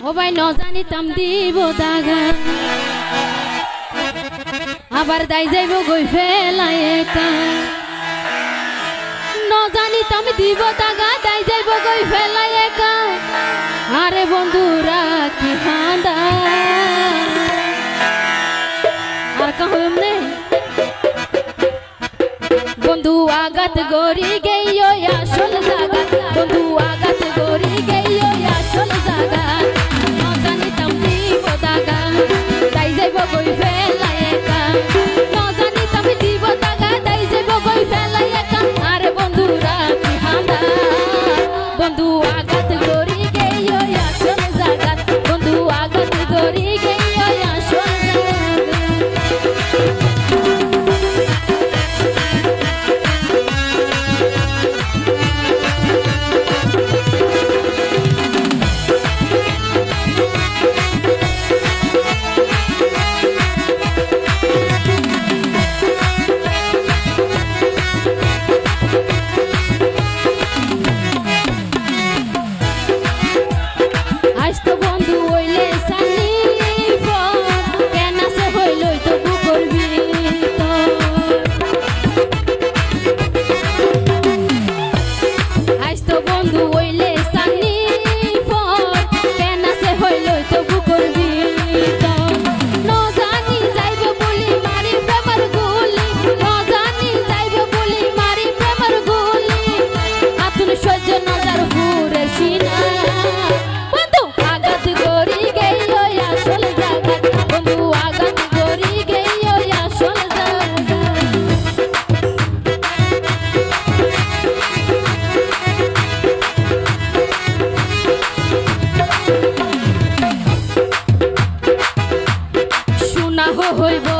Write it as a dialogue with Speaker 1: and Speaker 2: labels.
Speaker 1: ও ভাই ন জানিতাম দিব দাগা আবার দাই যাইব গই ফেলাই একা ন জানিতাম দিব দাগা দাই যাইব গই ফেলাই একা আরে বন্ধুরা কি হাঁদা আর कहूं ने বন্ধু আগাত গরি গেইও আসল জাগাত বন্ধু আগাত গরি গেইও আসল জাগাত ন জানিতাম দিব দাগা তাই যাইব গই ফেলাই একা ন জানিতাম দিব দাগা তাই যাইব গই ফেলাই একা আরে বন্ধুরা কি হাঁদা বন্ধু আগাত গরি গেইও আসল জাগাত বন্ধু আগাত গরি গেইও আসল হইব